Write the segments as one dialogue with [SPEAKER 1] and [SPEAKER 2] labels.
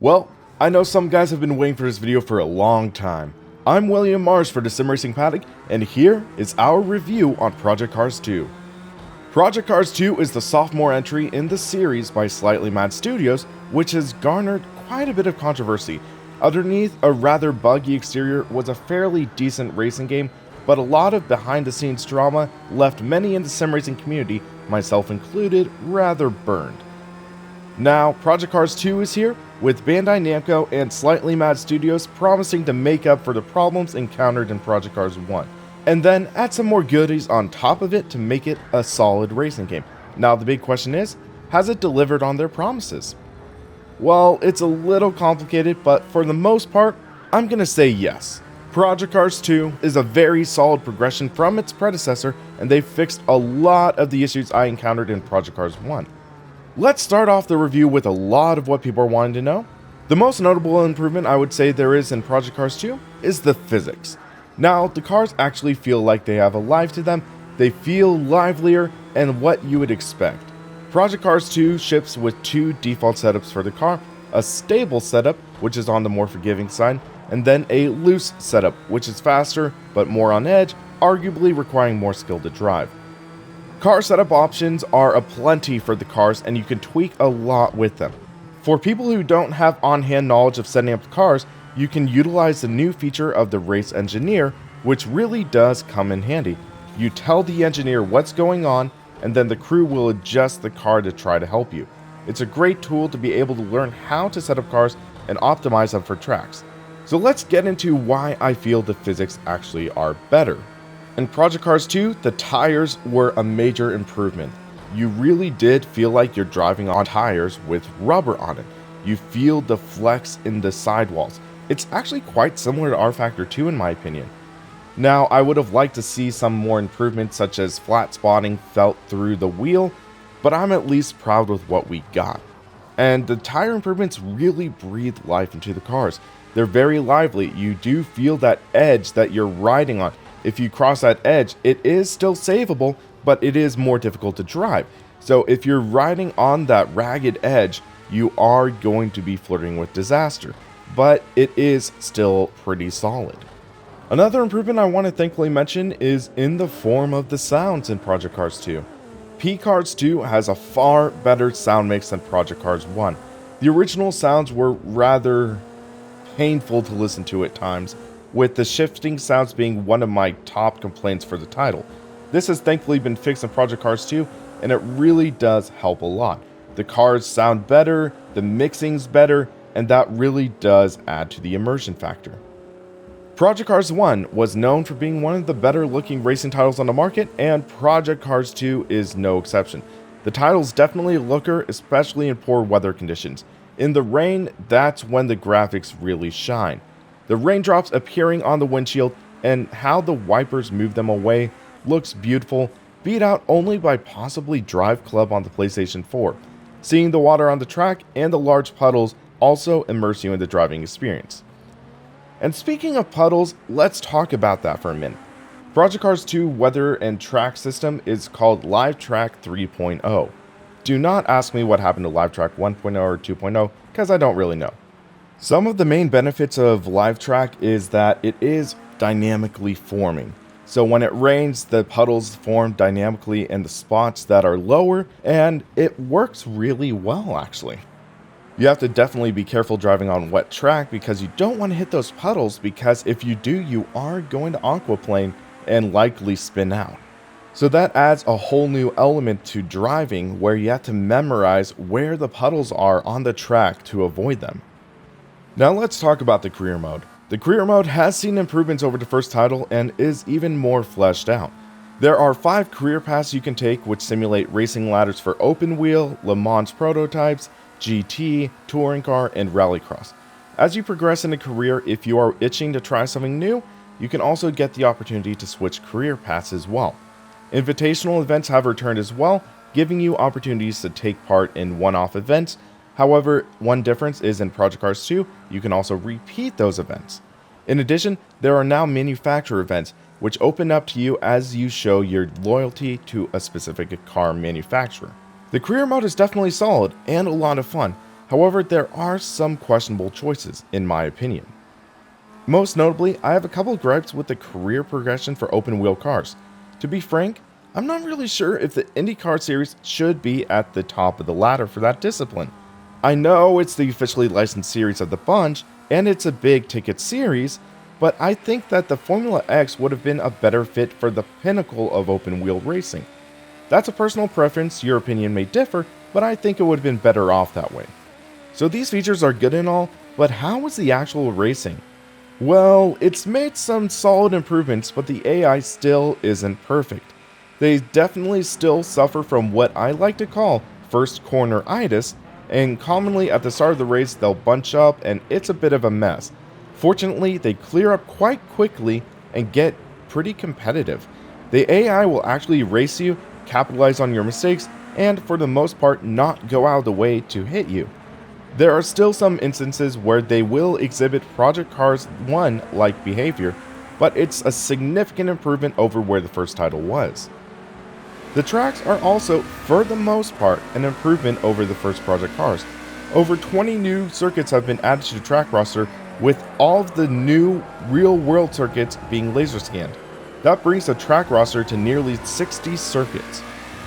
[SPEAKER 1] Well, I know some guys have been waiting for this video for a long time. I'm William Mars for the Sim Racing Paddock, and here is our review on Project Cars 2. Project Cars 2 is the sophomore entry in the series by Slightly Mad Studios, which has garnered quite a bit of controversy. Underneath a rather buggy exterior was a fairly decent racing game, but a lot of behind-the-scenes drama left many in the sim racing community, myself included, rather burned. Now, Project Cars 2 is here, with Bandai Namco and Slightly Mad Studios promising to make up for the problems encountered in Project Cars 1, and then add some more goodies on top of it to make it a solid racing game. Now the big question is, has it delivered on their promises? Well, it's a little complicated, but for the most part, I'm gonna say yes. Project Cars 2 is a very solid progression from its predecessor, and they've fixed a lot of the issues I encountered in Project Cars 1. Let's start off the review with a lot of what people are wanting to know. The most notable improvement I would say there is in Project Cars 2 is the physics. Now, the cars actually feel like they have a life to them, they feel livelier, and what you would expect. Project Cars 2 ships with two default setups for the car, a stable setup, which is on the more forgiving side, and then a loose setup, which is faster, but more on edge, arguably requiring more skill to drive. Car setup options are aplenty for the cars, and you can tweak a lot with them. For people who don't have on-hand knowledge of setting up the cars, you can utilize the new feature of the Race Engineer, which really does come in handy. You tell the engineer what's going on, and then the crew will adjust the car to try to help you. It's a great tool to be able to learn how to set up cars and optimize them for tracks. So let's get into why I feel the physics actually are better. In Project Cars 2, the tires were a major improvement. You really did feel like you're driving on tires with rubber on it. You feel the flex in the sidewalls. It's actually quite similar to RFactor 2 in my opinion. Now, I would have liked to see some more improvements such as flat spotting felt through the wheel, but I'm at least proud with what we got. And the tire improvements really breathe life into the cars. They're very lively. You do feel that edge that you're riding on. If you cross that edge, it is still savable, but it is more difficult to drive. So if you're riding on that ragged edge, you are going to be flirting with disaster, but it is still pretty solid. Another improvement I want to thankfully mention is in the form of the sounds in Project Cars 2. P-Cars 2 has a far better sound mix than Project Cars 1. The original sounds were rather painful to listen to at times, with the shifting sounds being one of my top complaints for the title. This has thankfully been fixed in Project Cars 2, and it really does help a lot. The cars sound better, the mixing's better, and that really does add to the immersion factor. Project Cars 1 was known for being one of the better looking racing titles on the market, and Project Cars 2 is no exception. The title's definitely a looker, especially in poor weather conditions. In the rain, that's when the graphics really shine. The raindrops appearing on the windshield and how the wipers move them away looks beautiful, beat out only by possibly Drive Club on the PlayStation 4. Seeing the water on the track and the large puddles also immerse you in the driving experience. And speaking of puddles, let's talk about that for a minute. Project Cars 2 weather and track system is called Live Track 3.0. Do not ask me what happened to Live Track 1.0 or 2.0, because I don't really know. Some of the main benefits of Live Track is that it is dynamically forming. So when it rains, the puddles form dynamically in the spots that are lower, and it works really well actually. You have to definitely be careful driving on wet track because you don't want to hit those puddles, because if you do, you are going to aquaplane and likely spin out. So that adds a whole new element to driving where you have to memorize where the puddles are on the track to avoid them. Now let's talk about the career mode. The career mode has seen improvements over the first title and is even more fleshed out. There are 5 career paths you can take which simulate racing ladders for open wheel, Le Mans prototypes, GT, touring car, and rallycross. As you progress in a career, if you are itching to try something new, you can also get the opportunity to switch career paths as well. Invitational events have returned as well, giving you opportunities to take part in one-off events. However, one difference is in Project Cars 2, you can also repeat those events. In addition, there are now manufacturer events, which open up to you as you show your loyalty to a specific car manufacturer. The career mode is definitely solid and a lot of fun. However, there are some questionable choices, in my opinion. Most notably, I have a couple gripes with the career progression for open wheel cars. To be frank, I'm not really sure if the IndyCar series should be at the top of the ladder for that discipline. I know it's the officially licensed series of the bunch, and it's a big ticket series, but I think that the Formula X would have been a better fit for the pinnacle of open wheel racing. That's a personal preference, your opinion may differ, but I think it would have been better off that way. So these features are good and all, but how was the actual racing? Well, it's made some solid improvements, but the AI still isn't perfect. They definitely still suffer from what I like to call first corner-itis, and commonly at the start of the race they'll bunch up and it's a bit of a mess. Fortunately, they clear up quite quickly and get pretty competitive. The AI will actually race you, capitalize on your mistakes, and for the most part not go out of the way to hit you. There are still some instances where they will exhibit Project Cars 1-like behavior, but it's a significant improvement over where the first title was. The tracks are also, for the most part, an improvement over the first Project Cars. Over 20 new circuits have been added to the track roster, with all of the new real-world circuits being laser scanned. That brings the track roster to nearly 60 circuits.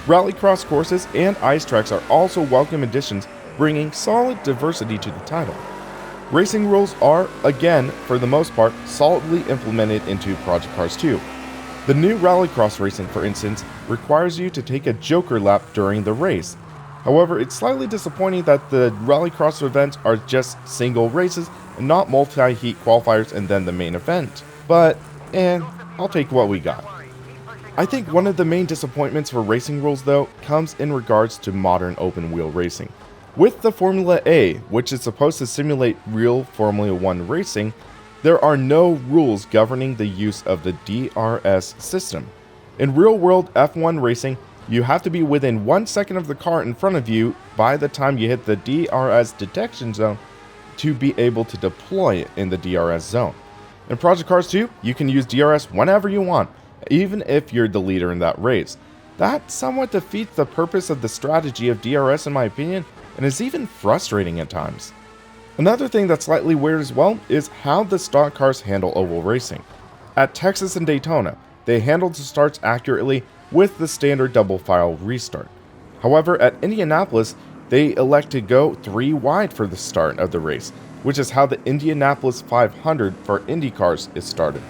[SPEAKER 1] Rallycross courses and ice tracks are also welcome additions, bringing solid diversity to the title. Racing rules are, again, for the most part, solidly implemented into Project Cars 2. The new Rallycross racing, for instance, requires you to take a Joker lap during the race. However, it's slightly disappointing that the Rallycross events are just single races and not multi-heat qualifiers and then the main event. But, I'll take what we got. I think one of the main disappointments for racing rules, though, comes in regards to modern open-wheel racing. With the Formula A, which is supposed to simulate real Formula 1 racing, there are no rules governing the use of the DRS system. In real-world F1 racing, you have to be within 1 second of the car in front of you by the time you hit the DRS detection zone to be able to deploy it in the DRS zone. In Project Cars 2, you can use DRS whenever you want, even if you're the leader in that race. That somewhat defeats the purpose of the strategy of DRS in my opinion, and is even frustrating at times. Another thing that's slightly weird as well is how the stock cars handle oval racing. At Texas and Daytona, they handled the starts accurately with the standard double file restart. However, at Indianapolis, they elect to go 3 wide for the start of the race, which is how the Indianapolis 500 for Indy cars is started.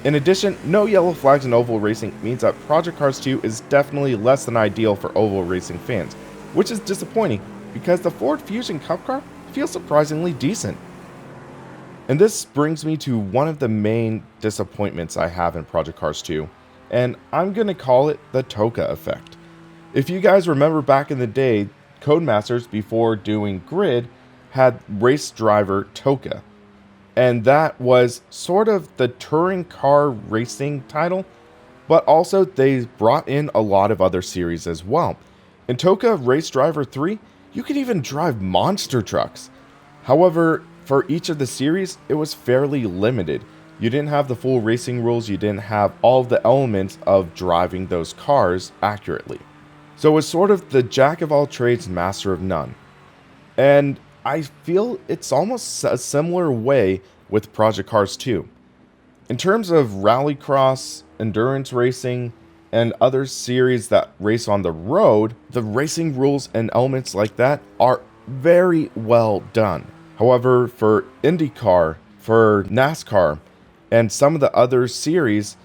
[SPEAKER 1] In addition, no yellow flags in oval racing means that Project Cars 2 is definitely less than ideal for oval racing fans, which is disappointing because the Ford Fusion Cup car feels surprisingly decent. And this brings me to one of the main disappointments I have in Project Cars 2, and I'm going to call it the Toka Effect. If you guys remember back in the day, Codemasters, before doing Grid, had race driver Toka, and that was sort of the touring car racing title, but also they brought in a lot of other series as well. In Toka Race Driver 3, you could even drive monster trucks. However, for each of the series, it was fairly limited. You didn't have the full racing rules, you didn't have all of the elements of driving those cars accurately. So it was sort of the jack of all trades, master of none. And I feel it's almost a similar way with Project Cars 2. In terms of rallycross, endurance racing, and other series that race on the road, the racing rules and elements like that are very well done. However, for IndyCar, for NASCAR, and some of the other series,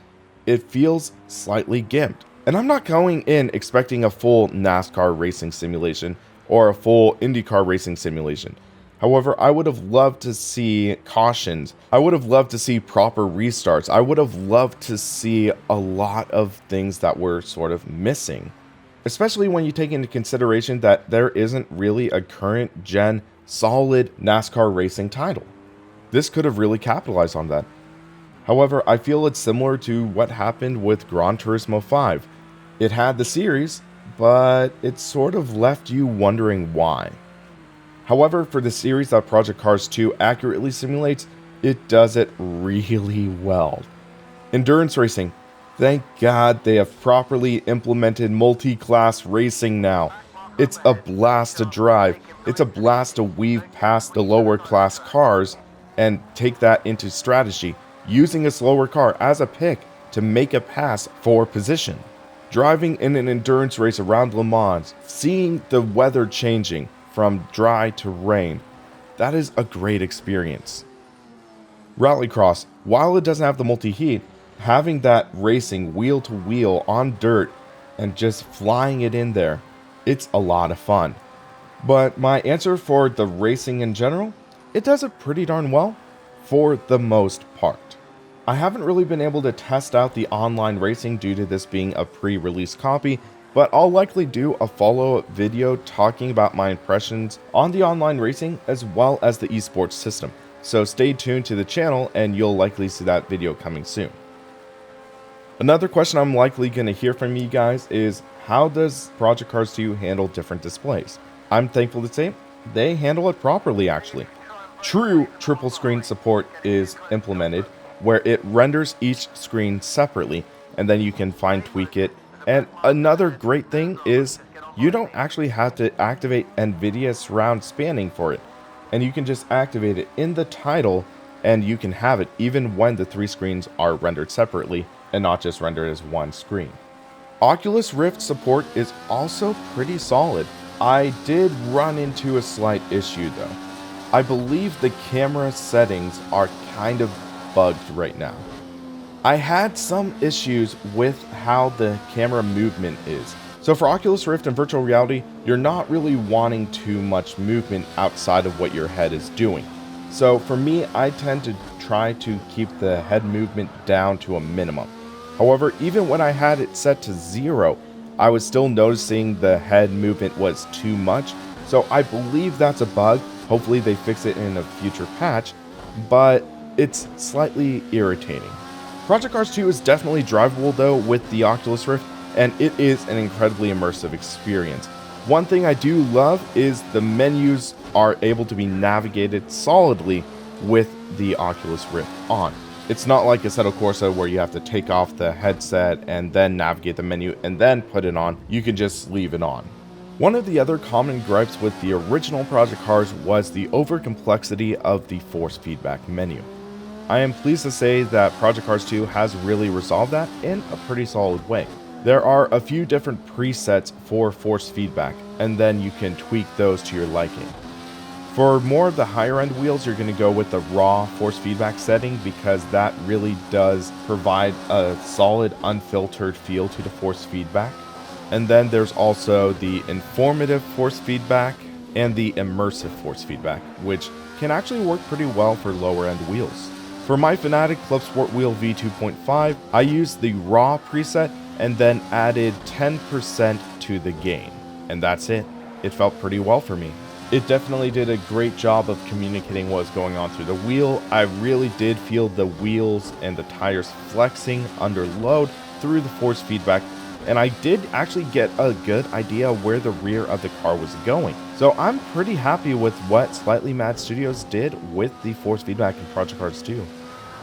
[SPEAKER 1] it feels slightly gimped. And I'm not going in expecting a full NASCAR racing simulation or a full IndyCar racing simulation. However, I would have loved to see cautions. I would have loved to see proper restarts. I would have loved to see a lot of things that were sort of missing. Especially when you take into consideration that there isn't really a current gen solid NASCAR racing title. This could have really capitalized on that. However, I feel it's similar to what happened with Gran Turismo 5. It had the series, but it sort of left you wondering why. However, for the series that Project Cars 2 accurately simulates, it does it really well. Endurance racing. Thank God they have properly implemented multi-class racing now. It's a blast to drive. It's a blast to weave past the lower class cars and take that into strategy, using a slower car as a pick to make a pass for position. Driving in an endurance race around Le Mans, seeing the weather changing from dry to rain, that is a great experience. Rallycross, while it doesn't have the multi-heat, having that racing wheel to wheel on dirt and just flying it in there, it's a lot of fun. But my answer for the racing in general, it does it pretty darn well for the most part. I haven't really been able to test out the online racing due to this being a pre-release copy, but I'll likely do a follow-up video talking about my impressions on the online racing as well as the esports system. So stay tuned to the channel and you'll likely see that video coming soon. Another question I'm likely going to hear from you guys is, how does Project Cars 2 handle different displays? I'm thankful to say they handle it properly actually. True triple screen support is implemented, where it renders each screen separately and then you can fine tweak it. And another great thing is you don't actually have to activate NVIDIA surround spanning for it, and you can just activate it in the title and you can have it even when the three screens are rendered separately and not just rendered as one screen. Oculus Rift support is also pretty solid. I did run into a slight issue though. I believe the camera settings are kind of bugged right now. I had some issues with how the camera movement is. So for Oculus Rift and virtual reality, you're not really wanting too much movement outside of what your head is doing. So for me, I tend to try to keep the head movement down to a minimum. However, even when I had it set to 0, I was still noticing the head movement was too much. So I believe that's a bug. Hopefully they fix it in a future patch, but it's slightly irritating. Project Cars 2 is definitely drivable though with the Oculus Rift, and it is an incredibly immersive experience. One thing I do love is the menus are able to be navigated solidly with the Oculus Rift on. It's not like Assetto Corsa where you have to take off the headset and then navigate the menu and then put it on. You can just leave it on. One of the other common gripes with the original Project Cars was the over-complexity of the force feedback menu. I am pleased to say that Project Cars 2 has really resolved that in a pretty solid way. There are a few different presets for force feedback, and then you can tweak those to your liking. For more of the higher end wheels, you're going to go with the raw force feedback setting because that really does provide a solid, unfiltered feel to the force feedback. And then there's also the informative force feedback and the immersive force feedback, which can actually work pretty well for lower end wheels. For my Fanatic Club Sport Wheel V2.5, I used the raw preset and then added 10% to the gain. And that's it. It felt pretty well for me. It definitely did a great job of communicating what was going on through the wheel. I really did feel the wheels and the tires flexing under load through the force feedback, and I did actually get a good idea where the rear of the car was going. So I'm pretty happy with what Slightly Mad Studios did with the force feedback in Project Cars 2.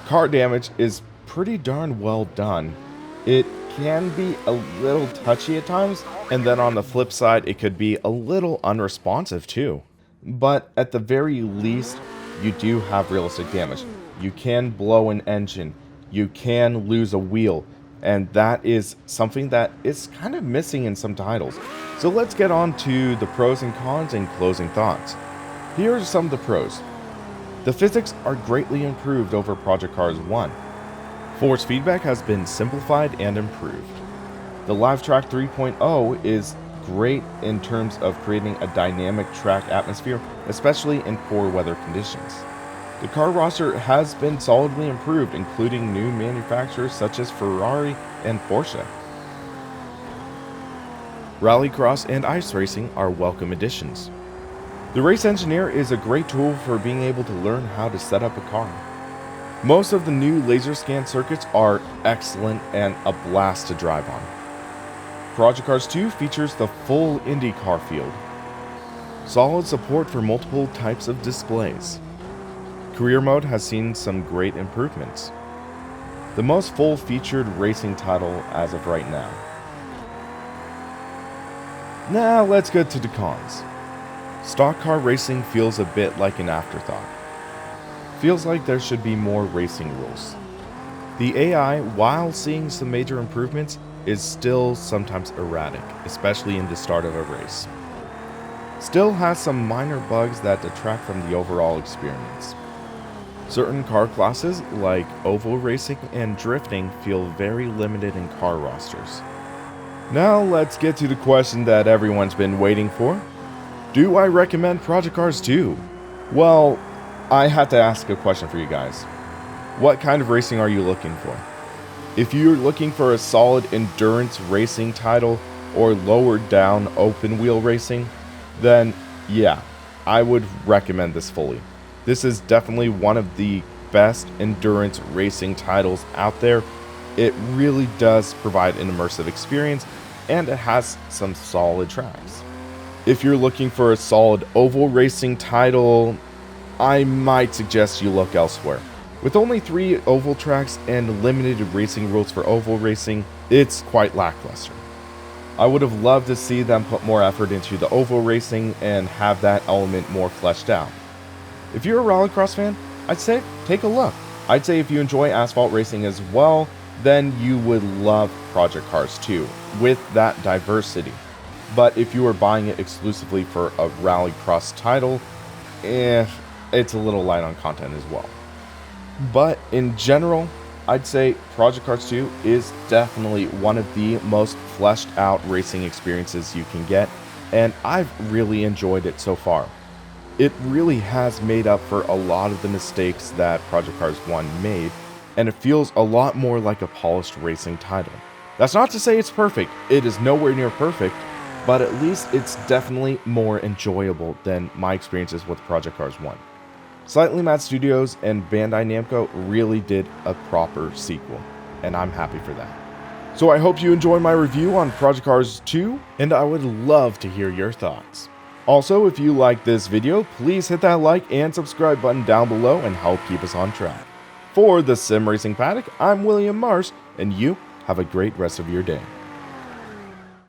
[SPEAKER 1] Car damage is pretty darn well done. It can be a little touchy at times, and then on the flip side, it could be a little unresponsive too. But at the very least, you do have realistic damage. You can blow an engine, you can lose a wheel, and that is something that is kind of missing in some titles. So let's get on to the pros and cons and closing thoughts. Here are some of the pros. The physics are greatly improved over Project Cars 1. Force feedback has been simplified and improved. The Live Track 3.0 is great in terms of creating a dynamic track atmosphere, especially in poor weather conditions. The car roster has been solidly improved, including new manufacturers such as Ferrari and Porsche. Rallycross and ice racing are welcome additions. The Race Engineer is a great tool for being able to learn how to set up a car. Most of the new laser scan circuits are excellent and a blast to drive on. Project Cars 2 features the full IndyCar field. Solid support for multiple types of displays. Career mode has seen some great improvements. The most full-featured racing title as of right now. Now let's get to the cons. Stock car racing feels a bit like an afterthought. Feels like there should be more racing rules. The AI, while seeing some major improvements, is still sometimes erratic, especially in the start of a race. Still has some minor bugs that detract from the overall experience. Certain car classes, like oval racing and drifting, feel very limited in car rosters. Now let's get to the question that everyone's been waiting for. Do I recommend Project Cars 2? Well, I have to ask a question for you guys. What kind of racing are you looking for? If you're looking for a solid endurance racing title or lowered down open wheel racing, then yeah, I would recommend this fully. This is definitely one of the best endurance racing titles out there. It really does provide an immersive experience, and it has some solid tracks. If you're looking for a solid oval racing title, I might suggest you look elsewhere. With only 3 oval tracks and limited racing rules for oval racing, it's quite lackluster. I would have loved to see them put more effort into the oval racing and have that element more fleshed out. If you're a rallycross fan, I'd say take a look. I'd say if you enjoy asphalt racing as well, then you would love Project Cars 2 with that diversity. But if you are buying it exclusively for a rallycross title, it's a little light on content as well. But in general, I'd say Project Cars 2 is definitely one of the most fleshed out racing experiences you can get, and I've really enjoyed it so far. It really has made up for a lot of the mistakes that Project Cars 1 made, and it feels a lot more like a polished racing title. That's not to say it's perfect, it is nowhere near perfect, but at least it's definitely more enjoyable than my experiences with Project Cars 1. Slightly Mad Studios and Bandai Namco really did a proper sequel, and I'm happy for that. So I hope you enjoyed my review on Project Cars 2, and I would love to hear your thoughts. Also, if you like this video, please hit that like and subscribe button down below and help keep us on track. For the Sim Racing Paddock, I'm William Mars, and you have a great rest of your day.